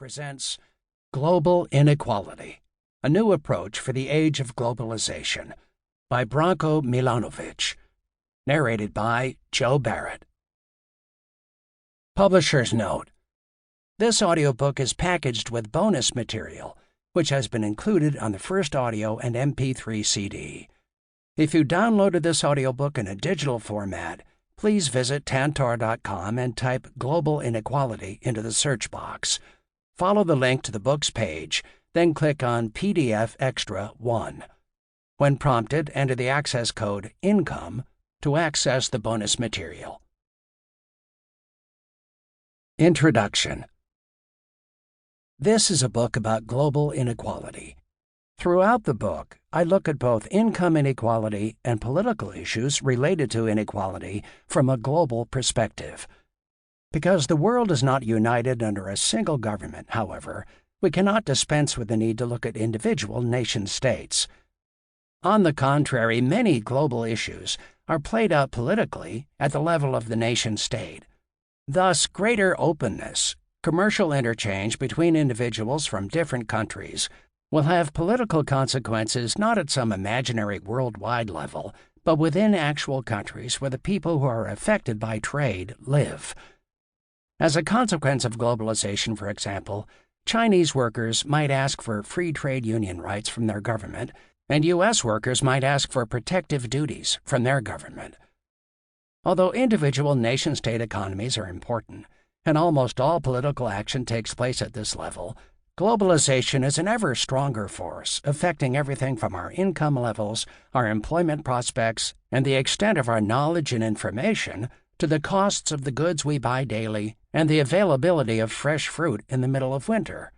presents Global Inequality, a new approach for the age of globalization, by Branko Milanovic, narrated by Joe Barrett. Publisher's note: this audiobook is packaged with bonus material, which has been included on the first audio and MP3 CD. If you downloaded this audiobook in a digital format, please visit Tantor.com and type Global Inequality into the search box. Follow the link to the book's page, then click on PDF Extra 1. When prompted, enter the access code INCOME to access the bonus material. Introduction. This is a book about global inequality. Throughout the book, I look at both income inequality and political issues related to inequality from a global perspective. Because the world is not united under a single government, however, we cannot dispense with the need to look at individual nation-states. On the contrary, many global issues are played out politically at the level of the nation-state. Thus, greater openness, commercial interchange between individuals from different countries, will have political consequences not at some imaginary worldwide level, but within actual countries where the people who are affected by trade live. As a consequence of globalization, for example, Chinese workers might ask for free trade union rights from their government, and U.S. workers might ask for protective duties from their government. Although individual nation-state economies are important, and almost all political action takes place at this level, globalization is an ever stronger force, affecting everything from our income levels, our employment prospects, and the extent of our knowledge and information, to the costs of the goods we buy daily and the availability of fresh fruit in the middle of winter.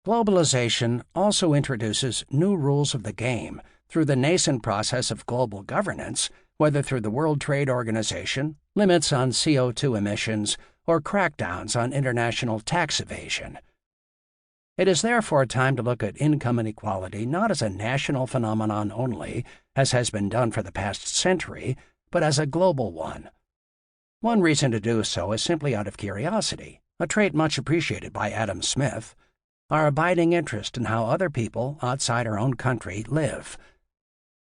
Globalization also introduces new rules of the game through the nascent process of global governance, whether through the World Trade Organization, limits on CO2 emissions, or crackdowns on international tax evasion. It is therefore time to look at income inequality not as a national phenomenon only, as has been done for the past century, but as a global one. One reason to do so is simply out of curiosity, a trait much appreciated by Adam Smith, our abiding interest in how other people outside our own country live.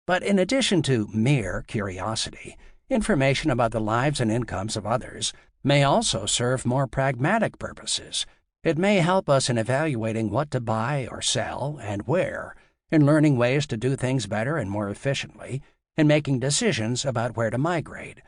But in addition to mere curiosity, information about the lives and incomes of others may also serve more pragmatic purposes. It may help us in evaluating what to buy or sell and where, in learning ways to do things better and more efficiently, in making decisions about where to migrate.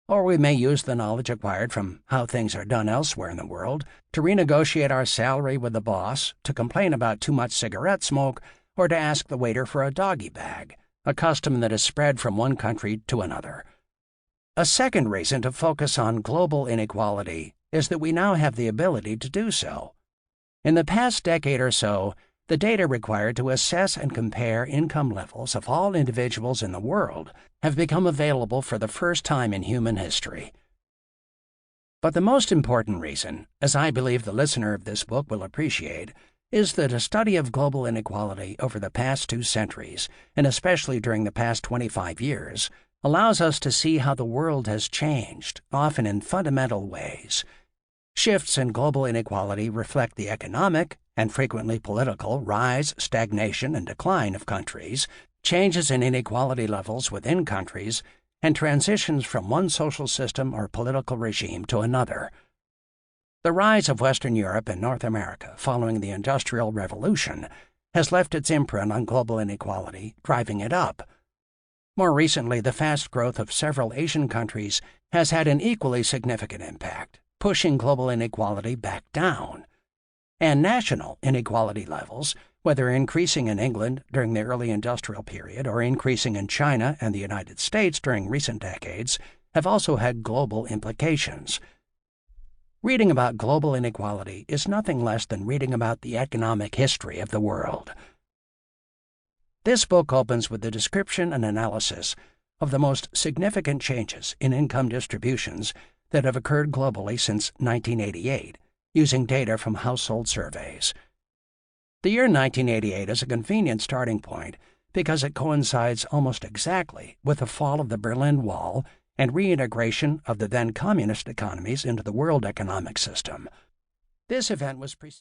Or we may use the knowledge acquired from how things are done elsewhere in the world to renegotiate our salary with the boss, to complain about too much cigarette smoke, or to ask the waiter for a doggy bag, a custom that is spread from one country to another. A second reason to focus on global inequality is that we now have the ability to do so. In the past decade or so, the data required to assess and compare income levels of all individuals in the world have become available for the first time in human history. But the most important reason, as I believe the listener of this book will appreciate, is that a study of global inequality over the past 2 centuries, and especially during the past 25 years, allows us to see how the world has changed, often in fundamental ways. Shifts in global inequality reflect the economic, and frequently political, rise, stagnation, and decline of countries, changes in inequality levels within countries, and transitions from one social system or political regime to another. The rise of Western Europe and North America following the Industrial Revolution has left its imprint on global inequality, driving it up. More recently, the fast growth of several Asian countries has had an equally significant impact, pushing global inequality back down. And national inequality levels, whether increasing in England during the early industrial period or increasing in China and the United States during recent decades, have also had global implications. Reading about global inequality is nothing less than reading about the economic history of the world. This book opens with the description and analysis of the most significant changes in income distributions that have occurred globally since 1988, using data from household surveys. The year 1988 is a convenient starting point because it coincides almost exactly with the fall of the Berlin Wall and reintegration of the then communist economies into the world economic system. This event was preceded